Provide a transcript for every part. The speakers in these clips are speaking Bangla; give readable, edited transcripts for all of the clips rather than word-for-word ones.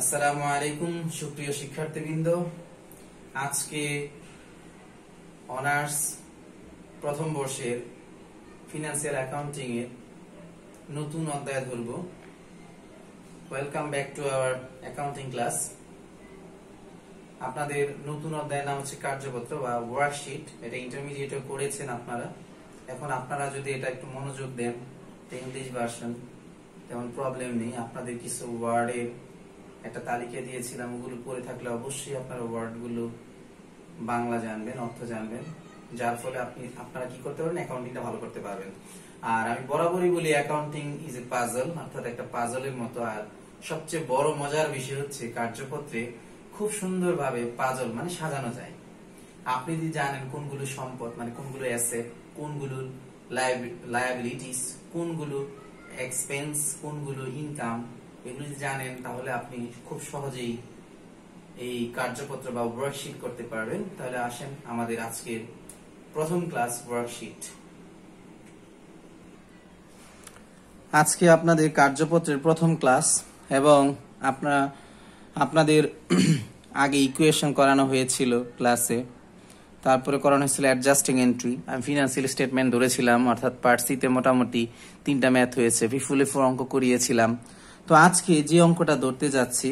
আসসালামু আলাইকুম সুপ্রিয় শিক্ষার্থীবৃন্দ। আজকে অনার্স প্রথম বর্ষের ফিনান্সিয়াল অ্যাকাউন্টিং এর নতুন অধ্যায় ধরব। Welcome back to our accounting class. আপনাদের নতুন অধ্যায়ের নাম হচ্ছে কার্যপত্র বা ওয়ার্কশিট। এটা ইন্টারমিডিয়েটে করেছেন আপনারা। এখন আপনারা যদি এটা একটু মনোযোগ দেন, ইংলিশ ভার্সন, তেমন প্রবলেম নেই। আপনাদের কিছু ওয়ার্ডের একটা তালিকা দিয়েছিলাম, ওগুলো পড়ে থাকলে অবশ্যই আপনারা ওয়ার্ডগুলো বাংলা জানবেন, অর্থ জানবেন, যার ফলে আপনারা কি করতে পারবেন, অ্যাকাউন্টিংটা ভালো করতে পারবেন। আর আমি বরাবরই বলি অ্যাকাউন্টিং ইজ এ পাজল, অর্থাৎ একটা পাজলের মতো। আর সবচেয়ে বড় মজার বিষয় হচ্ছে কার্যপত্রে খুব সুন্দরভাবে পাজল মানে সাজানো যায়। আপনি যদি জানেন কোনগুলো সম্পদ মানে কোনগুলো অ্যাসেট, কোনগুলো লায়াবিলিটিস, কোনগুলো এক্সপেন্স, কোনগুলো ইনকাম, এগুলো যদি জানেন তাহলে আপনি খুব সহজেই এই কার্যপত্র বা ওয়ার্কশিট করতে পারবেন। তাহলে আসেন আমাদের আজকের প্রথম ক্লাস ওয়ার্কশিট। আজকে আপনাদের কার্যপত্রের প্রথম ক্লাস এবং আপনাদের আগে ইকুয়েশন করানো হয়েছিল ক্লাসে, তারপরে করানো হয়েছিল অ্যাডজাস্টিং এন্ট্রি। আমি ফিনান্সিয়াল স্টেটমেন্ট ধরেছিলাম, অর্থাৎ পার্ট সিতে মোটামুটি 3টা ম্যাথ হয়েছে, ফিফুলে 4 অঙ্ক করিয়েছিলাম। তো আজকে যে অঙ্কটা ধরতে যাচ্ছি,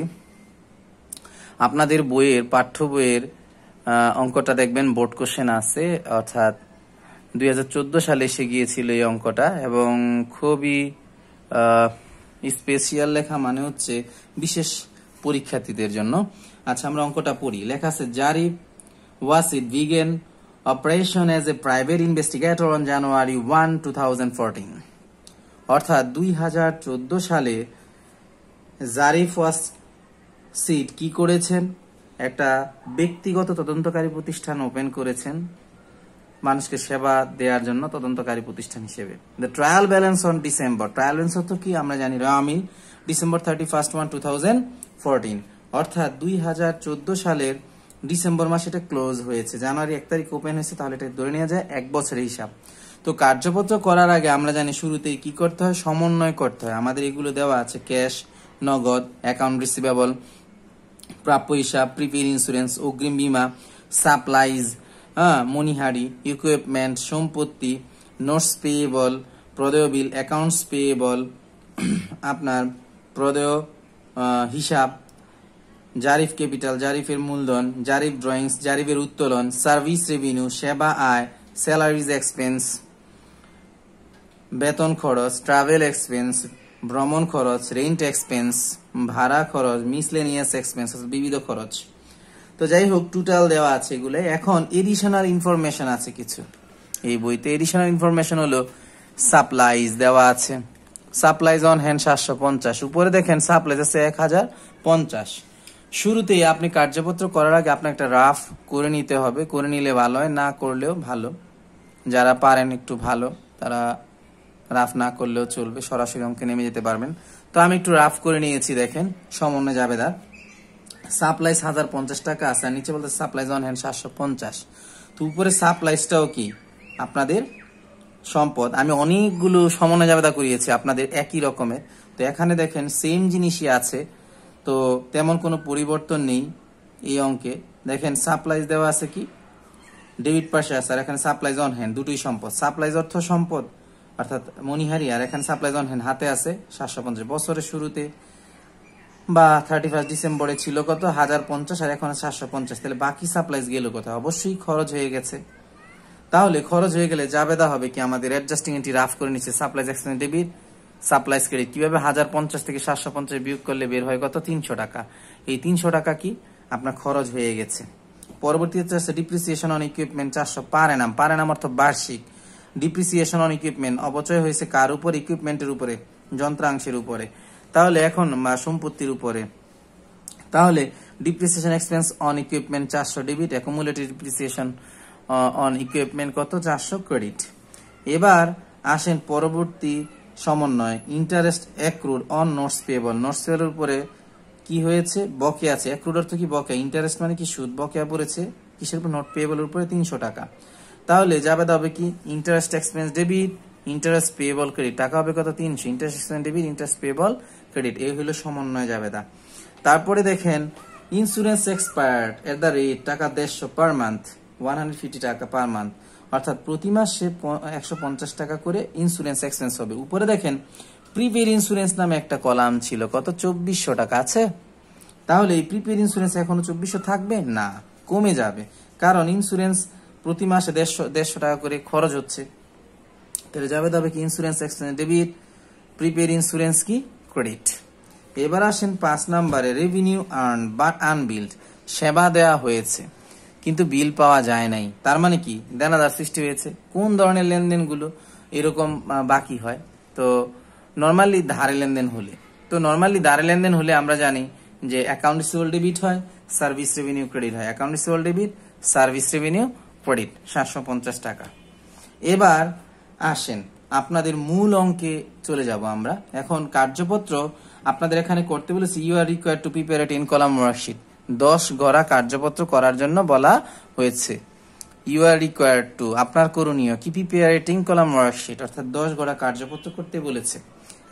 আপনাদের বইয়ের পাঠ্য বইয়ের অঙ্কটা দেখবেন বোর্ড কোশ্চেন আছে, অর্থাৎ 2014 সালে এসে গিয়েছিল এই অঙ্কটা এবং খুবই স্পেশাল লেখা, মানে হচ্ছে বিশেষ পরীক্ষার্থীদের জন্য। আচ্ছা, আমরা অঙ্কটা পড়ি। লেখা আছে, Jarif Wasid began operation as a private investigator on January 1, 2014। অর্থাৎ 2014 সালে জারিফ ওয়াসিদ কি করেছেন, একটা ব্যক্তিগত তদন্তকারী প্রতিষ্ঠান ওপেন করেছেন মানুষকে সেবা দেওয়ার জন্য, তদন্তকারী প্রতিষ্ঠান হিসেবে। The trial balance on December, trial balance অর্থ কি আমরা জানি, রামিল ডিসেম্বর 31, 2014। অর্থাৎ 2014 সালের ডিসেম্বর মাসে এটা ক্লোজ হয়েছে, জানুয়ারি 1 তারিখ ওপেন হয়েছে, তাহলে এটা ধরে নেওয়া যায় 1 বছরের হিসাব। তো কার্যপত্র করার আগে আমরা জানি শুরুতেই কি করতে হয়, সমন্বয় করতে হয়। আমাদের এগুলো দেওয়া আছে, ক্যাশ, নগদ, অ্যাকাউন্ট রিসিভেবল, প্রাপ্য হিসাব, প্রিপেড ইন্স্যুরেন্স, অগ্রিম বীমা, সাপ্লাইজ, মনিহারি, ইকুইপমেন্ট, সম্পত্তি, নোটস পেয়েবল, প্রদেয় বিল, অ্যাকাউন্টস পেয়েবল, আপনার প্রদেয় হিসাব, জারিফ ক্যাপিটাল, জারিফের মূলধন, জারিফ ড্রয়িংস, জারিফের উত্তোলন, সার্ভিস রেভিনিউ, সেবা আয়, স্যালারিজ এক্সপেন্স, বেতন খরচ, ট্রাভেল এক্সপেন্স, ভ্রমণ খরচ, রেন্ট এক্সপেন্স, ভাড়া খরচ, মিসলেনিয়াস এক্সপেন্স, বিবিধ খরচ। তো যাই হোক, টোটাল দেওয়া আছে এগুলো। এখন এডিশনাল ইনফরমেশন আছে কিছু এই বইতে। এডিশনাল ইনফরমেশন হলো সাপ্লাইজ দেওয়া আছে। সাপ্লাইজ অন হ্যান্ড 750, উপরে দেখেন সাপ্লাইজ আছে 1050। শুরুতেই আপনি কার্যপত্র করার আগে আপনার একটা রাফ করে নিতে হবে, করে নিলে ভালো হয়, না করলেও ভালো। যারা পারেন একটু ভালো, তারা রাফ না করলেও চলবে, সরাসরি অঙ্কে নেমে যেতে পারবেন। তো আমি একটু রাফ করে নিয়েছি, দেখেন সমন্বয় জাবেদার। সাপ্লাইজ 1050 টাকা আছে, আর নিচে বলতে সাপ্লাইজ অন হ্যান্ড 750। তো উপরে সাপ্লাইজটাও কি আপনাদের সম্পদ। আমি অনেকগুলো সমন্বয় জাবেদা করিয়েছি আপনাদের একই রকমের। তো এখানে দেখেন সেম জিনিসই আছে, তো তেমন কোনো পরিবর্তন নেই এই অঙ্কে। দেখেন সাপ্লাইজ দেওয়া আছে কি ডেবিট পাশে আছে, আর এখানে সাপ্লাইজ অন হ্যান্ড, দুটোই সম্পদ। সাপ্লাইজ অর্থ সম্পদ, অর্থাৎ মনিহারি, আর এখানে সাপ্লাইজ অন হ্যান্ড হাতে আছে 750। বছরের শুরুতে বা 31 ডিসেম্বরে ছিল কত, 1050, আর এখন 750। তাহলে বাকি সাপ্লাইজ গেল কোথায়? অবশ্যই খরচ হয়ে গেছে। তাহলে খরচ হয়ে গেলে জাবেদা হবে কি, আমাদের অ্যাডজাস্টিং এন্ট্রি রাফ করে নিচ্ছে, supplies expense debit, supplies credit. কিভাবে? 1050 থেকে 750 বিয়োগ করলে বের হয় কত, 300 টাকা। এই 300 টাকা কি আপনার খরচ হয়ে গেছে। পরবর্তীতে আছে ডিপ্রিসিয়েশন অন ইকুইপমেন্ট 400 পার অ্যানাম। পার অ্যানাম অর্থ বার্ষিক। ডিপ্রিসিয়েশন অন ইকুইপমেন্ট, অপচয় হয়েছে কার উপর? ইকুইপমেন্টের উপরে, যন্ত্রাংশের উপরে। তাহলে এখন সম্পত্তির উপরে। তাহলে depreciation expense on equipment 400 debit, accumulated depreciation on equipment কত, 400 ক্রেডিট। এবার আসেন পরবর্তী সমন্বয়, interest accrued on notes payable. Notes payable উপরে কি হয়েছে, বকেয়া আছে। অ্যাক্রুড অর্থ কি, বকেয়া। ইন্টারেস্ট মানে কি, সুদ। বকেয়া পড়েছে কিসের উপর? নোট পেয়েবলের উপরে 300 টাকা। তাহলে জাবেদা হবে কি, interest expense debit interest payable credit, টাকা হবে কত 300, interest expense debit, interest payable credit, এই হলো সমন্বয় জাবেদা। তারপরে দেখেন insurance expired at the rate টাকা 150 পার মান্থ, 150 টাকা পার মান্থ, অর্থাৎ প্রতি মাসে 150 টাকা করে ইন্স্যুরেন্স এক্সপেন্স হবে। উপরে দেখেন প্রিপেড ইন্স্যুরেন্স নামে একটা কলাম ছিল, কত 2400 টাকা আছে। তাহলে এই প্রিপেড ইন্স্যুরেন্স এখনো 2400 থাকবে না, কমে যাবে, কারণ ইন্স্যুরেন্স প্রতি মাসে 150 টাকা করে খরচ হচ্ছে। তাহলে যাবে তবে কি insurance expense debit, prepaid insurance কি ক্রেডিট। এবার আসেন 5 নম্বরে রেভিনিউ আর্ন বাট আনবিল্ড, সেবা দেয়া হয়েছে কিন্তু বিল পাওয়া যায় নাই, তার মানে কি দেনাদার সৃষ্টি হয়েছে। কোন ধরনের লেনদেনগুলো এরকম বাকি হয়? তো নরমালি ধারে লেনদেন হলে, তো নরমালি ধারে লেনদেন হলে আমরা জানি যে অ্যাকাউন্ট রিসিভেবল ডেবিট হয়, সার্ভিস রেভিনিউ ক্রেডিট হয়। Account receivable debit, service revenue credit, 750 টাকা। এবার আসেন আপনাদের মূল অঙ্কে চলে যাব আমরা। এখন কার্যপত্র আপনাদের এখানে করতে বলেছি, you are required to prepare 10 column worksheet, 10 গড়া কার্যপত্র করার জন্য বলা হয়েছে। ইউ আর রিকোয়ার্ড টু, আপনার করণীয় কি, প্রিপেয়ার 10 কলাম ওয়ার্কশিট, অর্থাৎ 10 গড়া কার্যপত্র করতে বলেছে।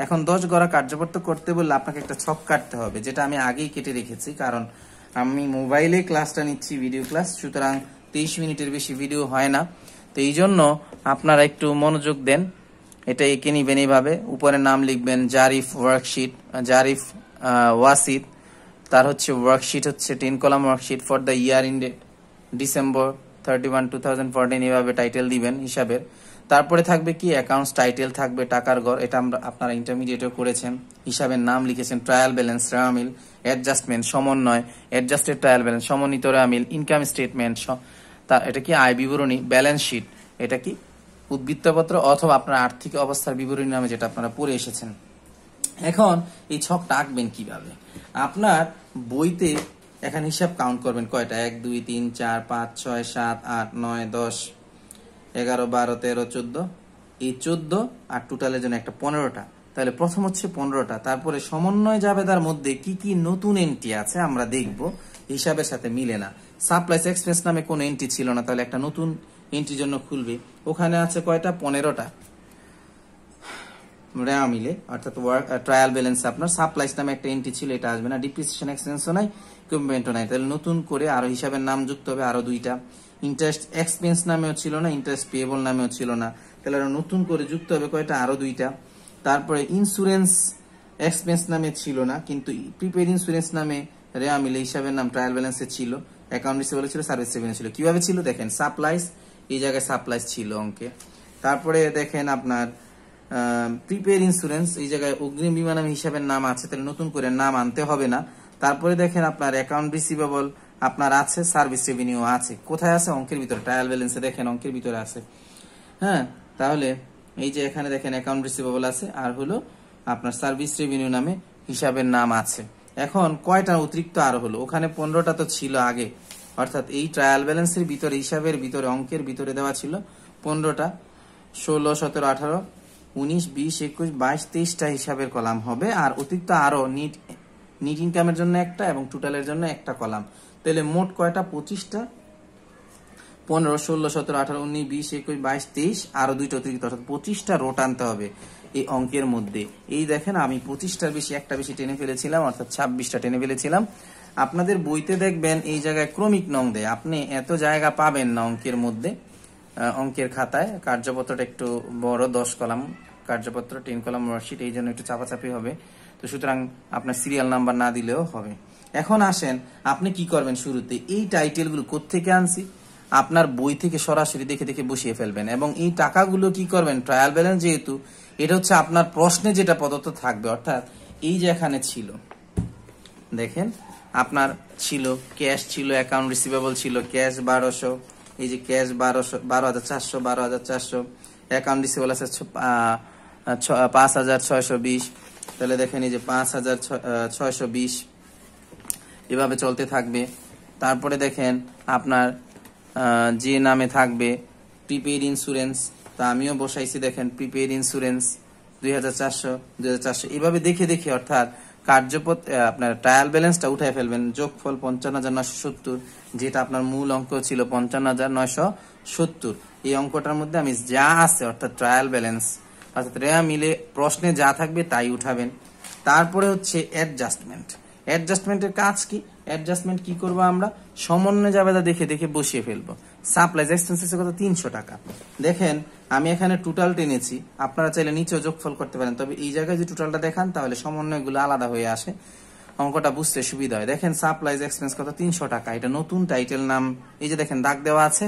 এখন 10 গড়া কার্যপত্র করতে বললে আপনাকে একটা ছক কাটতে হবে, যেটা আমি আগেই কেটে রেখেছি, কারণ আমি মোবাইলে ক্লাসটা নিচ্ছি, ভিডিও ক্লাস, সুতরাং 23 মিনিটের বেশি ভিডিও হয় না। তো এই জন্য আপনারা একটু মনোযোগ দেন, এটা এঁকে নিবেন এইভাবে। উপরে নাম লিখবেন জারিফ ওয়ার্কশিট, জারিফ ওয়াসিদ, তার হচ্ছে ওয়ার্কশিট হচ্ছে 10 column worksheet for the year in December 31, 2014, এভাবে টাইটেল দিবেন হিসাবের। তারপরে থাকবে কি অ্যাকাউন্টস টাইটেল থাকবে টাকার গড়, এটা আমরা আপনারা ইন্টারমিডিয়েটও করেছেন। হিসাবের নাম লিখেছেন ট্রায়াল ব্যালেন্স রেওয়ামিল, অ্যাডজাস্টমেন্ট সমন্বয়, অ্যাডজাস্টেড ট্রায়াল ব্যালেন্স সমন্বিত রেওয়ামিল, ইনকাম স্টেটমেন্ট, এটা কি আয় বিবরণী, ব্যালেন্স শিট, এটা কি উদ্বৃত্তপত্র অথবা আপনার আর্থিক অবস্থার বিবরণী নামে যেটা আপনারা পড়ে এসেছেন। এখন এই ছকটা আঁকবেন কিভাবে? আপনার বইতে এখানে হিসাব কাউন্ট করবেন কয়টা, 1 2 3 4 5 6 7 8 9 10 11 12 13 14, এই 14 আর টোটালের জন্য একটা 15টা। তাহলে প্রথম হচ্ছে 15টা। তারপরে সমন্বয় জাবেদার মধ্যে কি কি নতুন এন্ট্রি আছে আমরা দেখব, হিসাবের সাথে মিলে না। সাপ্লাইস এক্সপেন্স নামে কোনো এন্ট্রি ছিল না, তাহলে একটা নতুন এন্ট্রির জন্য খুলবে। ওখানে আছে কয়টা, 15টা রেওয়া মিলে, অর্থাৎ ট্রায়াল ব্যালেন্স আপনার সাপ্লাইস নামে একটা এন্ট্রি ছিল, এটা আসবে না। ডিপ্রিসিয়েশন এক্সপেন্সও নাই, ইকুইপমেন্টও নাই, তাহলে নতুন করে আরো হিসাবের নাম যুক্ত হবে, আরো 2টা। ইন্টারেস্ট এক্সপেন্স নামেও ছিল না, ইন্টারেস্ট পেয়েবল নামেও ছিল না, তাহলে আরো নতুন করে যুক্ত হবে কয়টা, আরো 2টা। তারপরে ইন্স্যুরেন্স এক্সপেন্স নামে ছিল না, কিন্তু প্রিপেড ইন্স্যুরেন্স নামে রেওয়া মিলে হিসাবের নাম ট্রায়াল ব্যালেন্সে ছিল, অ্যাকাউন্ট রিসিভেবল ছিল, সার্ভিস রেভিনিউ ছিল। কিভাবে ছিল দেখেন, সাপ্লাইস, এই জায়গায় সাপ্লাইস ছিল অঙ্কে। তারপরে দেখেন আপনার প্রিপেড ইন্স্যুরেন্স, এই জায়গায় অগ্রিম বীমা নামে হিসাবের নাম আছে, তাহলে নতুন করে নাম আনতে হবে না। তারপরে দেখেন আপনার অ্যাকাউন্ট রিসিভেবল আপনার আছে, সার্ভিস রেভিনিউ আছে। কোথায় আছে? অঙ্কের ভিতরে, ট্রায়াল ব্যালেন্সে দেখেন অঙ্কের ভিতরে আছে। হ্যাঁ, তাহলে এই যে এখানে দেখেন অ্যাকাউন্ট রিসিভেবল আছে, আর হলো আপনার সার্ভিস রেভিনিউ নামে হিসাবের নাম আছে। এখন কয়টা অতিরিক্ত আরো হলো, ওখানে 15টা তো ছিল আগে, অর্থাৎ এই ট্রায়াল ব্যালেন্সের ভিতরে, হিসাবের ভিতরে, অঙ্কের ভিতরে দেওয়া ছিল 15টা, 16 17 18 19 20 21 22 23টা হিসাবের কলাম হবে। আর অতিরিক্ত আরো নিট ইনকামের জন্য একটা এবং টোটালের জন্য একটা কলাম। তাহলে মোট কয়টা, 25টা, 15 16 17 18 19 20 21 22 23, আরো 2টা অতিরিক্ত, অর্থাৎ 25টা রো টানতে হবে এই অঙ্কের মধ্যে। এই দেখেন আমি 25টার বেশি একটা বেশি টেনে ফেলেছিলাম, অর্থাৎ 26টা টেনে ফেলেছিলাম। আপনাদের বইতে দেখবেন এই জায়গায় ক্রমিক নং দেয়, আপনি এত জায়গা পাবেন না অঙ্কের মধ্যে। অঙ্কের খাতায় কার্যপত্রটা একটু বড়, 10 কলাম কার্যপত্র, 10 কলাম ওয়ার্কশিট, এই জন্য একটু চাপাচাপি হবে। তো সুতরাং আপনার সিরিয়াল নাম্বার না দিলেও হবে। এখন আসেন আপনি কি করবেন, শুরুতে এই টাইটেলগুলো কোত্থেকে আনছি, আপনার বই থেকে সরাসরি দেখে দেখে বসিয়ে ফেলবেন। এবং এই টাকাগুলো কি করবেন, ট্রায়াল ব্যালেন্স যেহেতু এটা হচ্ছে আপনার প্রশ্নে যেটা প্রদত্ত থাকবে, অর্থাৎ এই যে এখানে ছিল দেখেন আপনার ছিল ক্যাশ ছিল, অ্যাকাউন্ট রিসিভেবল ছিল, ক্যাশ 1200, এই যে ক্যাশ 12,400, 12,400, অ্যাকাউন্ট রিসিভেবল আছে 5,620, তাহলে দেখেন এই যে 5,620, এভাবে চলতে থাকবে। তারপরে দেখেন আপনার যে নামে থাকবে প্রিপেড ইন্স্যুরেন্স, তা আমিও বসাইছি, দেখেন প্রিপেড ইন্স্যুরেন্স 2,400, এভাবে দেখে দেখে, অর্থাৎ কার্যপত্র আপনার ট্রায়াল ব্যালেন্সটা উঠায় ফেলবেন। যোগফল 55,970, যেটা আপনার মূল অঙ্ক ছিল 55,970, এই অঙ্কটার মধ্যে আমি যা আছে অর্থাৎ ট্রায়াল ব্যালেন্স অর্থাৎ রেওয়া মিলে প্রশ্নে যা থাকবে তাই উঠাবেন। তারপরে হচ্ছে অ্যাডজাস্টমেন্ট। অ্যাডজাস্টমেন্টের কাজ কি? অ্যাডজাস্টমেন্ট কি করবো আমরা? সমন্বয় জাবেদা দেখে দেখে বসিয়ে ফেলবো। সাপ্লাইজ এক্সপেন্সেস কত? 300 টাকা। দেখেন আমি এখানে টোটাল টেনেছি, আপনারা চাইলে নিচেও যোগফল করতে পারেন, তবে এই জায়গায় যে টোটালটা দেখান তাহলে সমন্বয়গুলো আলাদা হয়ে আসে, অঙ্কটা বুঝতে সুবিধা হয়। দেখেন সাপ্লাইজ এক্সপেন্স কত? 300 টাকা। এটা নতুন টাইটেল নাম, এই যে দেখেন দাগ দেওয়া আছে,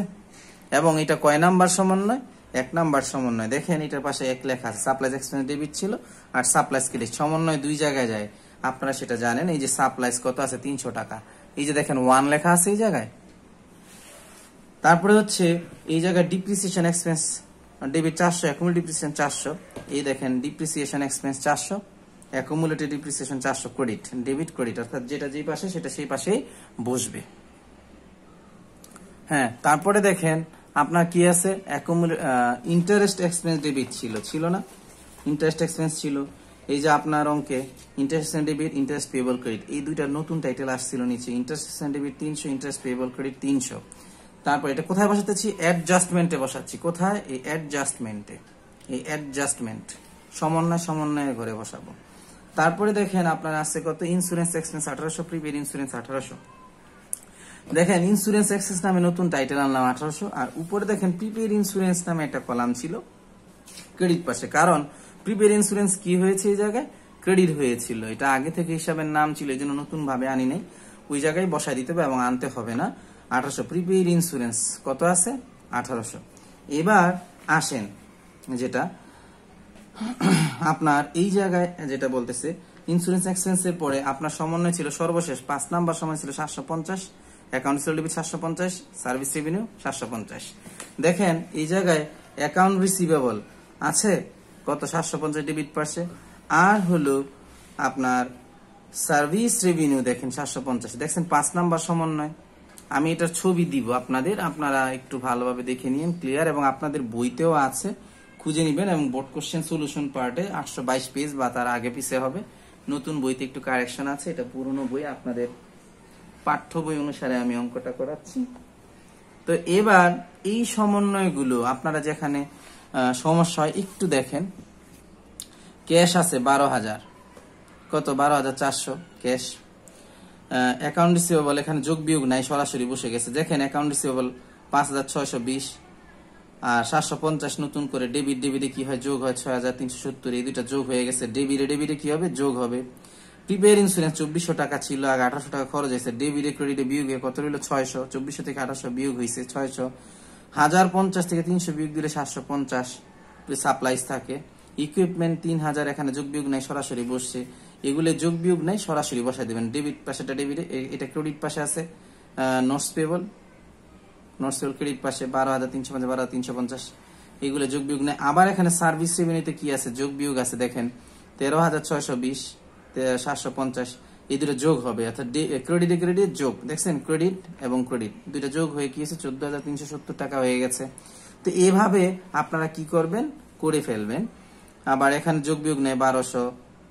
এবং এটা কয় নাম্বার সমন্বয়? 1 নাম্বার সমন্বয়। দেখেন এটার পাশে 1 লেখা আছে, সাপ্লাইজ এক্সপেন্স ডেবিট ছিল আর সাপ্লাইজ ক্রেডিট, সমন্বয় 2 জায়গায় যায়, আপনারা সেটা জানেন। এই যে সাপ্লাইজ কত আছে? 300 টাকা। এই যে দেখেন 1 লেখা আছে এই জায়গায়। তারপরে হচ্ছে এই জায়গায় depreciation expense debit 400, accumulated depreciation 400। এই দেখেন depreciation expense 400, accumulated depreciation 400, credit debit credit, অর্থাৎ যেটা যেই পাশে সেটা সেই পাশেই বসবে। হ্যাঁ, তারপরে দেখেন আপনার কি আছে? ইন্টারেস্ট এক্সপেন্স ডেবিট ছিল না? ইন্টারেস্ট এক্সপেন্স ছিল। এই যে আপনার অঙ্কে interest debit, interest payable credit, এই দুইটা নতুন টাইটেল আসছিল নিচে। Interest debit 300, interest payable credit 300। তারপর এটা কোথায় বসাতেছি? অ্যাডজাস্টমেন্টে বসাচ্ছি। কোথায়? এই অ্যাডজাস্টমেন্টে। এই অ্যাডজাস্টমেন্ট সমন্বয় ঘরে বসাবো। তারপরে দেখেন আপনার আছে কত? Insurance expense 1800, prepaid insurance 1800। দেখেন ইন্স্যুরেন্স এক্সেস নামে নতুন টাইটেল আনলাম 1800, আর উপরে দেখেন প্রিপেড ইন্স্যুরেন্স নামে একটা কলাম ছিল ক্রেডিট পাশে। কারণ প্রিপেড ইন্স্যুরেন্স কি হয়েছে? এই জায়গায় ক্রেডিট হয়েছিল, এটা আগে থেকে হিসাবের নাম ছিল, এই জন্য নতুন ভাবে আনি নাই, ওই জায়গায় বসাই দিতে হবে এবং আনতে হবে না। 1800 প্রিপেড ইন্স্যুরেন্স কত আছে? 1800। এবার আসেন যেটা আপনার এই জায়গায় যেটা বলতেছে ইন্স্যুরেন্স এক্সপেন্সের পরে আপনার সমন্বয় ছিল সর্বশেষ 5 নাম্বার সময় ছিল 750, অ্যাকাউন্ট ডেবিট 750, সার্ভিস রেভিনিউ 750। দেখেন এই জায়গায় অ্যাকাউন্ট রিসিভেবল আছে কত? 750 ডেবিট পাশে, আর হলো আপনার সার্ভিস রেভিনিউ দেখেন 750। দেখছেন 5 নাম্বার সমন্বয়। আমি এটার ছবি দিব আপনাদের, আপনারা একটু ভালোভাবে দেখে নিন, ক্লিয়ার, এবং আপনাদের বইতেও আছে, খুঁজে নিবেন। এবং বোর্ড কোশ্চেন সলিউশন পার্টে 822 পেজ বা তার আগে পিছে হবে। নতুন বইতে একটু কারেকশন আছে, এটা পুরনো বই, আপনাদের পাঠ্য বই অনুসারে আমি অঙ্কটা করাচ্ছি। তো এবার এই সমন্বয়গুলো আপনারা যেখানে সমস্যা হয় একটু দেখেন। ক্যাশ আছে 12,000, কত? 12,400 ক্যাশ। অ্যাকাউন্ট রিসিভেবল এখানে যোগ বিয়োগ নাই, সরাসরি বসে গেছে। দেখেন অ্যাকাউন্ট রিসিভেবল 5,620, আর 750 নতুন করে ডেবিটে কি হয়? যোগ হয় 6,370, এই দুইটা যোগ হয়ে গেছে। ডেবিটে কি হবে? যোগ হবে। প্রিপেড ইন্স্যুরেন্স 2400 টাকা ছিল, আগে 1800 টাকা খরচ হয়েছে। ডেবিটে ক্রেডিটে বিয়োগে কত রইল? 600। 2400 থেকে 1800 বিয়োগ হয়েছে 600। 1050 থেকে 300 বিয়োগ দিলে 750 সাপ্লাইজ থাকে। ইকুইপমেন্ট 3000, এখানে যোগ বিয়োগ নাই, সরাসরি বসছে। এগুলো যোগ বিয়োগ নাই, সরাসরি বসাই দেবেন। ডেবিট পাশেটা ডেবিটে, এটা ক্রেডিট পাশে আছে নোটস পেবল ক্রেডিট পাশে 12,350, 12,350, এগুলো যোগ বিয়োগ নেই। আবার এখানে সার্ভিস রেভিনিউতে কি আছে? যোগ বিয়োগ আছে। দেখেন 13,620, 750, এই দুটো যোগ হবে, অর্থাৎ ক্রেডিট যোগ। দেখছেন ক্রেডিট এবং ক্রেডিট দুইটা যোগ হয়ে কি আছে? 14,370 টাকা হয়ে গেছে। তো এইভাবে আপনারা কি করবেন? করে ফেলবেন। আবার এখানে যোগ বিয়োগ নেই, 1200,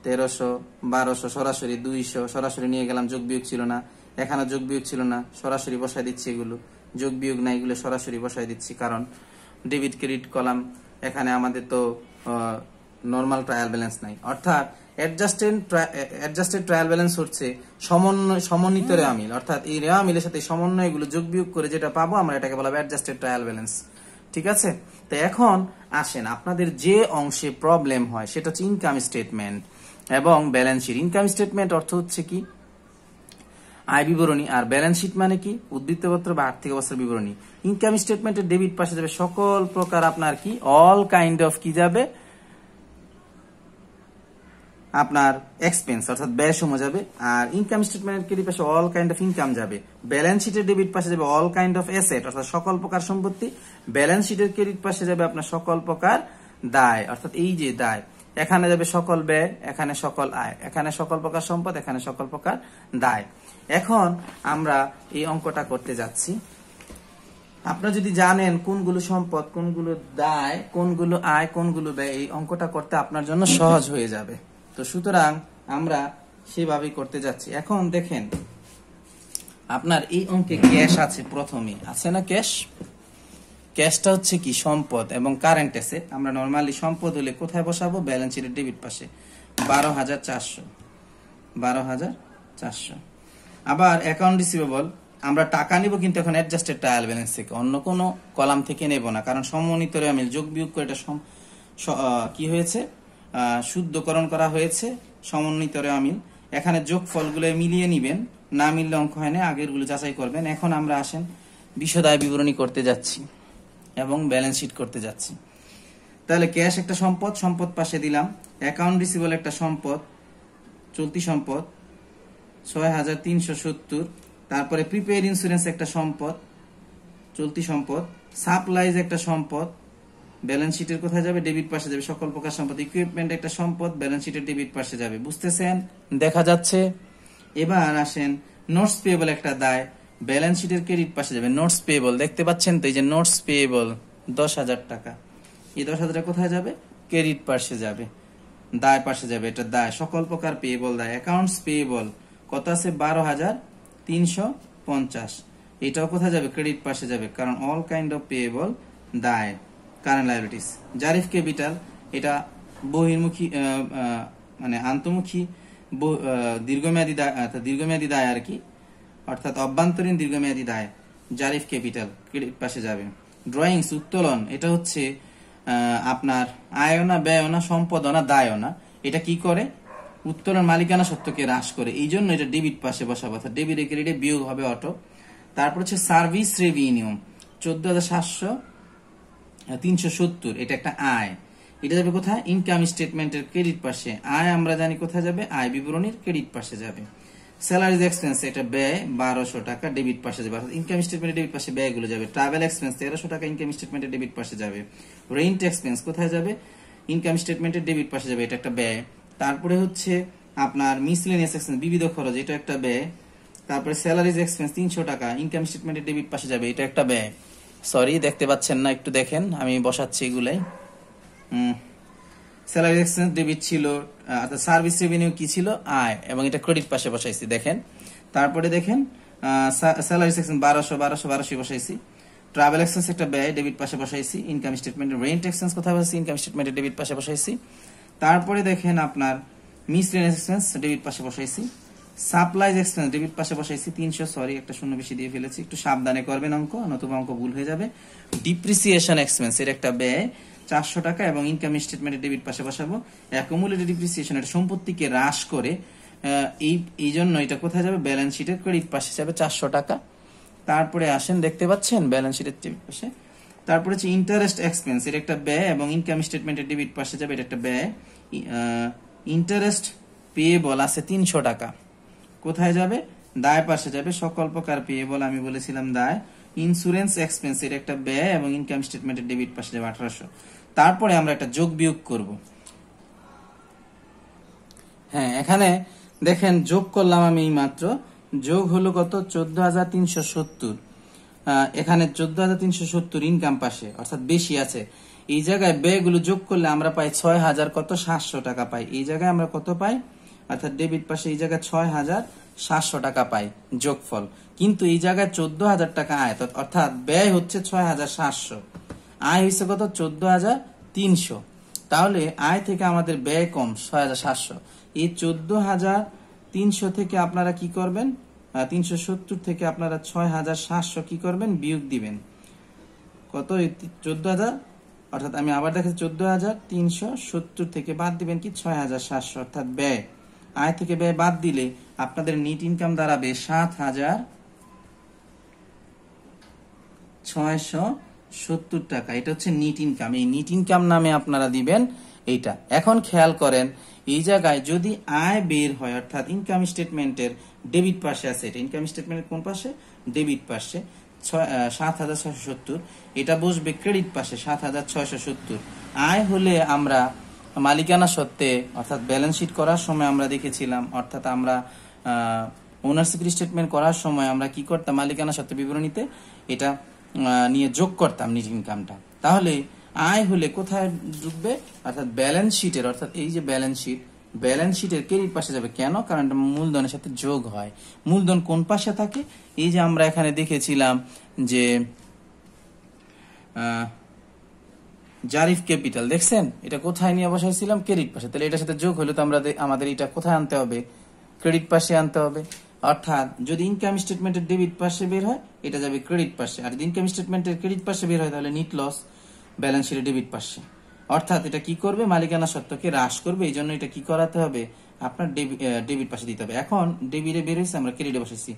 1300, 1200, সরাসরি 200, সরাসরি নিয়ে গেলাম, যোগ বিয়োগ ছিল না। এখানে যোগ বিয়োগ ছিল না, সরাসরি বসাই দিচ্ছি। এগুলো যোগ বিয়োগ নাই, এগুলো সরাসরি বসাই দিচ্ছি, কারণ ডেবিট ক্রেডিট কলাম এখানে আমাদের তো নর্মাল ট্রায়াল ব্যালেন্স নাই। অর্থাৎ অ্যাডজাস্টেড ট্রায়াল ব্যালেন্স হচ্ছে সমন্বিত রেওয়া মিল, অর্থাৎ এই রেওয়া মিলের সাথে সমন্বয়গুলো যোগ বিয়োগ করে যেটা পাবো আমরা এটাকে বলা হবে অ্যাডজাস্টেড ট্রায়াল ব্যালেন্স। ঠিক আছে? তো এখন আসেন আপনাদের যে অংশে প্রবলেম হয় সেটা হচ্ছে ইনকাম স্টেটমেন্ট এবং ব্যালেন্স শিট। ইনকাম স্টেটমেন্ট অর্থ হচ্ছে কি? আয় বিবরণী, আর ব্যালেন্স শিট মানে কি? উদ্ধৃতপত্র বা আর্থিক অবস্থার বিবরণী। ইনকাম স্টেটমেন্টের ডেবিট পাশে যাবে সকল প্রকার আপনার কি? অল কাইন্ড অফ কি যাবে? আপনার এক্সপেন্স, অর্থাৎ ব্যয় সমূহ যাবে। আর ইনকাম স্টেটমেন্টের ক্রেডিট পাশে অল কাইন্ড অফ ইনকাম যাবে। ব্যালেন্স শিটের ডেবিট পাশে যাবে অল কাইন্ড অফ অ্যাসেট, অর্থাৎ সকল প্রকার সম্পত্তি। ব্যালেন্স শিটের ক্রেডিট পাশে যাবে আপনার সকল প্রকার দায়, অর্থাৎ এই যে দায়। এখানে যাবে সকল ব্যয়, এখানে সকল আয়, এখানে সকল প্রকার সম্পদ, এখানে সকল প্রকার দায়। এখন আমরা এই অঙ্কটা করতে যাচ্ছি। আপনারা যদি জানেন কোনগুলো সম্পদ, কোনগুলো দায়, কোনগুলো আয়, কোনগুলো ব্যয়, এই অঙ্কটা করতে আপনার জন্য সহজ হয়ে যাবে। তো সুতরাং আমরা সেভাবেই করতে যাচ্ছি। এখন দেখেন আপনার এই অঙ্কে ক্যাশ আছে, প্রথমে আছে না ক্যাশ? ক্যাশটা হচ্ছে কি সম্পদ এবং কারেন্ট অ্যাসেট। আমরা নরমালি সম্পদ হলে কোথায় বসাবো? ব্যালেন্স শিটের ডেবিট পাশে। 12,400, 12,400। আবার অ্যাকাউন্ট রিসিভেবল, আমরা টাকা নিব কিন্তু এখন অ্যাডজাস্টেড ট্রায়াল ব্যালেন্স থেকে, অন্য কোনো কলাম থেকে নেব না, কারণ সমন্বিত আমিল যোগ বিয়োগ করে এটা কি হয়েছে? শুদ্ধকরণ করা হয়েছে সমন্বিত আমিল। এখানে যোগ ফলগুলো মিলিয়ে নিবেন, না মিললে অঙ্ক হয় না, আগের গুলো যাচাই করবেন। এখন আমরা আসেন বিশদ আয় বিবরণী করতে যাচ্ছি এবং ব্যালেন্স শিট করতে যাচ্ছি। তাহলে ক্যাশ একটা সম্পদ, সম্পদ পাশে দিলাম। অ্যাকাউন্ট রিসিভেবল একটা সম্পদ, চলতি সম্পদ 6,370। তারপরে প্রিপেইড ইন্স্যুরেন্স একটা সম্পদ, চলতি সম্পদ। সাপ্লাইজ একটা সম্পদ, ব্যালেন্স শিটের কোথায় যাবে? ডেবিট পাশে যাবে, সকল প্রকার সম্পদ। ইকুইপমেন্ট একটা সম্পদ, ব্যালেন্স শিটের ডেবিট পাশে যাবে। বুঝতেছেন? দেখা যাচ্ছে। এবার আসেন নোটস পেয়েবল একটা দায়, ব্যালেন্স শিটের ক্রেডিট পাশে যাবে। নোটস পেয়েবল দেখতে পাচ্ছেন তো, এই যে নোটস পেয়েবল 10,000 টাকা, এই 10,000 টাকা কোথায় যাবে? ক্রেডিট পাশে যাবে, দায় পাশে যাবে। এটা দায়, সকল প্রকার পেয়েবল দায়। অ্যাকাউন্টস পেয়েবল কত আছে? 12,350, এটাও কোথায় যাবে? ক্রেডিট পাশে যাবে, কারণ অল কাইন্ড অফ পেয়েবল দায়, কারেন্ট লায়াবিলিটিস। জারিফ ক্যাপিটাল, এটা বহির্মুখী মানে আন্তঃমুখী দীর্ঘমেয়াদী দায়, দীর্ঘমেয়াদী দায় আর কি, অর্থাৎ অভ্যন্তরীণ দীর্ঘমেয়াদী দায়। জারিফ ক্যাপিটাল ক্রেডিট পাশে যাবে। ড্রয়িংস উত্তোলন, এটা হচ্ছে আপনার আয়না ব্যয়না সম্পদনা দায়না। এটা কি করে? উত্তোলন মালিকানা সত্ত্বকে হ্রাস করে, এই জন্য এটা ডেবিট পাশে বসাবো, অর্থাৎ ডেবিট ক্রেডিটে বিয়োগ হবে অটো। তারপর হচ্ছে সার্ভিস রেভিনিউ 14,370, এটা একটা আয়, এটা যাবে কোথায়? ইনকাম স্টেটমেন্টের ক্রেডিট পাশে। আয় আমরা জানি কোথায় যাবে? আয় বিবরণীর ক্রেডিট পাশে যাবে। স্যালারিজ এক্সপেন্স, এটা ব্যয় 1,200 টাকা, ডেবিট পাশে যাবে, অর্থাৎ ইনকাম স্টেটমেন্টের ডেবিট পাশে ব্যয়গুলো যাবে। ট্রাভেল এক্সপেন্স 1,300 টাকা, ইনকাম স্টেটমেন্টের ডেবিট পাশে যাবে। রেন্ট এক্সপেন্স কোথায় যাবে? ইনকাম স্টেটমেন্টের ডেবিট পাশে যাবে, এটা একটা ব্যয়। তারপরে হচ্ছে আপনার মিসলেনিয়াস এক্সপেন্স, বিবিধ খরচ, এটা একটা ব্যয়। তারপরে স্যালারিজ এক্সপেন্স 300 টাকা, ইনকাম স্টেটমেন্টের ডেবিট পাশে যাবে, এটা একটা ব্যয়। সরি, দেখতে পাচ্ছেন না, একটু দেখেন, আমি বসাচ্ছি এগুলাই। স্যালারি এক্সপেন্স ডেবিট ছিল, সার্ভিস রেভিনিউ কি ছিল? আয়, এবং এটা ক্রেডিট পাশে বসাইছি, দেখেন। তারপরে দেখেন স্যালারি এক্সপেন্স 1,200 বসাইছি। ট্রাভেল এক্সপেন্স একটা ব্যয়, ডেবিট পাশে বসাইছি, ইনকাম স্টেটমেন্টের। রেন্ট এক্সপেন্স কোথায় বসাইছি? ইনকাম স্টেটমেন্টের ডেবিট পাশে বসাইছি। তারপরে দেখেন আপনার মিসলেনিয়াস এক্সপেন্স ডেবিট পাশে বসাইছি। সাপ্লাইজ এক্সপেন্স ডেবিট পাশে বসাইছি 300, সরি একটা শূন্য বেশি দিয়ে ফেলেছি, একটু সাবধানে করবেন অঙ্ক, নতুবা অঙ্ক ভুল হয়ে যাবে। ডিপ্রিসিয়েশন এক্সপেন্স, এর একটা ব্যয় 400 টাকা, এবং ইনকাম স্টেটমেন্টের ডেবিট পাশে বসাবো। অ্যাকুমুলেটেড ডিপ্রিসিয়েশন, এটা সম্পত্তিকে হ্রাস করে, এই জন্য এটা কোথায় যাবে? ব্যালেন্স শিটের ক্রেডিট পাশে যাবে 400 টাকা। তারপরে আসেন, দেখতে পাচ্ছেন ব্যালেন্স শিটের ডেবিট পাশে। তারপরে হচ্ছে ইন্টারেস্ট এক্সপেন্স, এর একটা ব্যয়, এবং ইনকাম স্টেটমেন্টের ডেবিট পাশে যাবে, এটা একটা ব্যয়। ইন্টারেস্ট পেয়েবল আছে 300 টাকা, কোথায় যাবে? দায় পাশে যাবে, সকল প্রকার পেয়েবল আমি বলেছিলাম দায়। ইন্স্যুরেন্স এক্সপেন্স, এর একটা ব্যয়, এবং ইনকাম স্টেটমেন্টের ডেবিট পাশে যাবে 1,800। তারপরে আমরা একটা যোগ বিয়োগ করব। হ্যাঁ, এখানে দেখেন যোগ করলাম আমি মাত্র, যোগ হলো কত? 14,370। এখানে 14,370 ইনকাম পাশে, অর্থাৎ বেশি আছে। এই জায়গায় ব্যয়গুলো যোগ করলে আমরা পাই 6,700 টাকা পাই। এই জায়গায় আমরা কত পাই? অর্থাৎ ডেবিট পাশে এই জায়গায় 6,700 টাকা পাই যোগফল, কিন্তু এই জায়গায় 14,000 টাকা আয়, অর্থাৎ ব্যয় হচ্ছে 6,700, আয় হয়েছে কত? 14,300। তাহলে আয় থেকে আমাদের ব্যয় কম 6,700। এই 14,300 থেকে আপনারা কি করবেন? 370 থেকে আপনারা 6,700 কি করবেন? বিয়োগ দিবেন। কত? 14,000, অর্থাৎ আমি আবার দেখেছি 14,370 থেকে বাদ দিবেন কি? 6,700, অর্থাৎ ব্যয়। আয় থেকে ব্যয় বাদ দিলে আপনাদের নেট ইনকাম দাঁড়াবে 7,670 টাকা। এটা হচ্ছে নেট ইনকাম। এই নেট ইনকাম নামে আপনারা দিবেন এইটা। এখন খেয়াল করেন, এই জায়গায় যদি আয় বের হয়, অর্থাৎ ইনকাম স্টেটমেন্টের ডেবিট পাশে আছে, এটা ইনকাম স্টেটমেন্টের কোন পাশে? ডেবিট পাশে 7,670, এটা বসবে ক্রেডিট পাশে 7,670। আয় হলে আমরা মালিকানা সত্ত্বে, অর্থাৎ ব্যালেন্স শিট করার সময় আমরা দেখেছিলাম, অর্থাৎ আমরা ওনারশিপ স্টেটমেন্ট করার সময় আমরা কি করতাম? মালিকানা সত্ত্বে বিবরণীতে এটা নিয়ে যোগ করতাম নেট ইনকামটা। তাহলে আয় হলে কোথায় ঢুকবে? অর্থাৎ ব্যালেন্স শিটের, অর্থাৎ এই যে ব্যালেন্স শিটের ক্রেডিট পাশে যাবে। কেন? কারণ এটা মূলধনের সাথে যোগ হয়। মূলধন কোন পাশে থাকে? এই যে আমরা এখানে দেখেছিলাম যে জারিফ ক্যাপিটাল দেখছেন, এটা কোথায় নিয়ে বসাইছিলাম? ক্রেডিট পাশে। তাহলে এটার সাথে যোগ হলে তো আমাদের এটা কোথায় আনতে হবে? ক্রেডিট পাশে আনতে হবে। অর্থাৎ যদি ইনকাম স্টেটমেন্টের ডেবিট পাশে বের হয়, এটা যাবে ক্রেডিট পাশে। আর যদি ইনকাম স্টেটমেন্টের ক্রেডিট পাশে বের হয়, তাহলে নিট লস ব্যালেন্স শিটের ডেবিট পাশে। অর্থাৎ এটা কি করবে? মালিকানা সত্ত্বকে হ্রাস করবে। এই জন্য এটা কি করাতে হবে? আপনার ডেবিট পাশে দিতে হবে। এখন ডেবিটে বের হয়েছে, আমরা ক্রেডিটে বসেছি।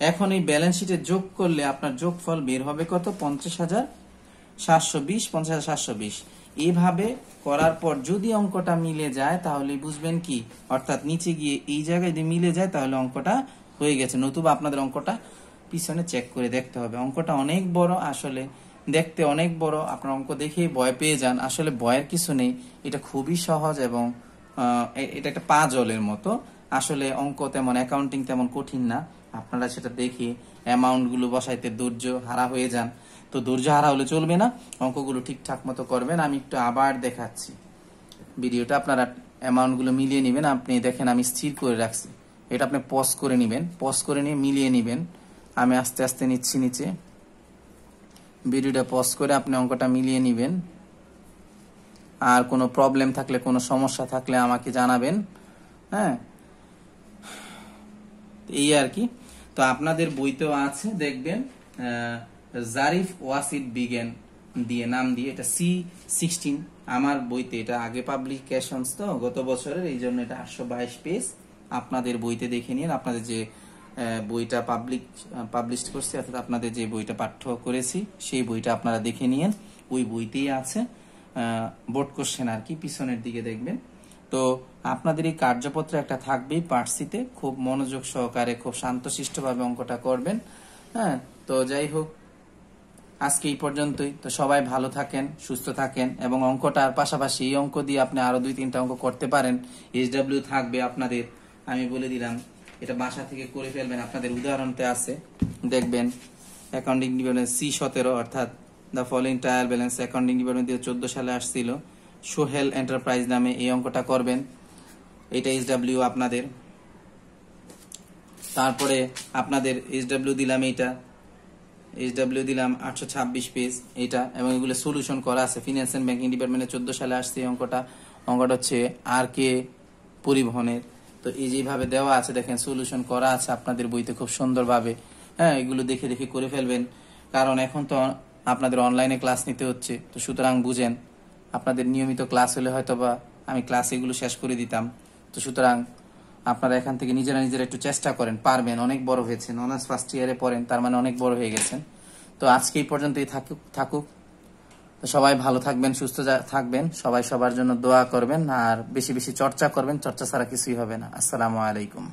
এখন এই ব্যালেন্স শিটে যোগ করলে আপনার যোগফল বের হবে কত? 50,720, 50,720। এইভাবে করার পর যদি অঙ্কটা মিলে যায় তাহলে বুঝবেন কি, অর্থাৎ নিচে গিয়ে এই জায়গায় যদি মিলে যায় তাহলে অঙ্কটা হয়ে গেছে। নতুবা আপনাদের অঙ্কটা পিছনে চেক করে দেখতে হবে। অঙ্কটা অনেক বড়, আসলে দেখতে অনেক বড়। আপনার অঙ্ক দেখেই ভয় পেয়ে যান, আসলে ভয়ের কিছু নেই। এটা খুবই সহজ এবং এটা একটা পা জলের মতো। আসলে অঙ্ক তেমন, অ্যাকাউন্টিং তেমন কঠিন না। আপনারা সেটা দেখে অ্যামাউন্ট গুলো বসাইতে ধৈর্য হারা হয়ে যান। তো ধৈর্য হারা হলে চলবে না, অঙ্কগুলো ঠিকঠাক মতো করবেন। আমি একটু আবার দেখাচ্ছি ভিডিওটা, আপনারা অ্যামাউন্ট গুলো মিলিয়ে নেবেন। আপনি দেখেন আমি স্থির করে রাখছি, এটা আপনি পজ করে নেবেন, পজ করে নিয়ে মিলিয়ে নেবেন। আমি আস্তে আস্তে নিচ্ছি নিচে, ভিডিওটা পজ করে আপনি অঙ্কটা মিলিয়ে নেবেন। আর কোনো প্রবলেম থাকলে, কোনো সমস্যা থাকলে আমাকে জানাবেন। হ্যাঁ, এই আর কি। তো আপনাদের বইতেও আছে, দেখবেন জারিফ ওয়াসিদ বিগেন দিয়ে নাম দিয়ে, এটা C16 আমার বইতে। এটা আগে পাবলিকেশনস তো গত বছরের, এই জন্য এটা 822 পেজ। আপনাদের বইতে দেখে নিন, আপনাদের যে বইটা পাবলিশ করছে, অর্থাৎ আপনাদের যে বইটা পাঠ্য করেছি সেই বইটা আপনারা দেখে নিন। ওই বইতেই আছে বোর্ড কোশ্চেন আর কি, পিছনের দিকে দেখবেন। তো আপনাদের এই কার্যপত্র একটা থাকবেই পার্সিতে, খুব মনোযোগ সহকারে খুব শান্তশিষ্টভাবে অঙ্কটা করবেন। হ্যাঁ, তো যাই হোক, আজকে এই পর্যন্তই। তো সবাই ভালো থাকেন, সুস্থ থাকেন, এবং অঙ্কটার পাশাপাশি এই অঙ্ক দিয়ে আপনি আরো 2-3টা অঙ্ক করতে পারেন। SW থাকবে আপনাদের, আমি বলে দিলাম, এটা বাসা থেকে করে ফেলবেন। আপনাদের উদাহরণতে আছে, দেখবেন অ্যাকাউন্টিং ডিপার্টমেন্ট C17, অর্থাৎ the following trial balance accounting department 14 সালে আসছিল। সোহেল এন্টারপ্রাইজ নামে এই অঙ্কটা করবেন, এটা SW আপনাদের। তারপরে আপনাদের SW দিলাম, এইটা SW দিলাম 826 পেজ এটা, এবং এগুলো সলিউশন করা আছে। ফিনান্স এন্ড ব্যাংকিং ডিপার্টমেন্টে 14 সালে আসছে এই অঙ্কটা। অঙ্কটা হচ্ছে RK পরিবহনের। তো এই যেভাবে দেওয়া আছে দেখেন, সলিউশন করা আছে আপনাদের বইতে খুব সুন্দরভাবে। হ্যাঁ, এগুলো দেখে দেখে করে ফেলবেন, কারণ এখন তো আপনাদের অনলাইনে ক্লাস নিতে হচ্ছে। তো সুতরাং বুঝেন, আপনাদের নিয়মিত ক্লাস হলে হয়তোবা আমি ক্লাস এগুলো শেষ করে দিতাম। তো সুতরাং আপনারা এখান থেকে নিজেরা নিজেরা একটু চেষ্টা করেন, পারবেন। অনেক বড় হয়েছেন, অনার্স ফার্স্ট ইয়ারে পড়েন, তার মানে অনেক বড় হয়ে গেছেন। তো আজকে এই পর্যন্তই থাকুক। তো সবাই ভালো থাকবেন, সুস্থ থাকবেন, সবাই সবার জন্য দোয়া করবেন, আর বেশি বেশি চর্চা করবেন। চর্চা ছাড়া কিছুই হবে না। আসসালামু আলাইকুম।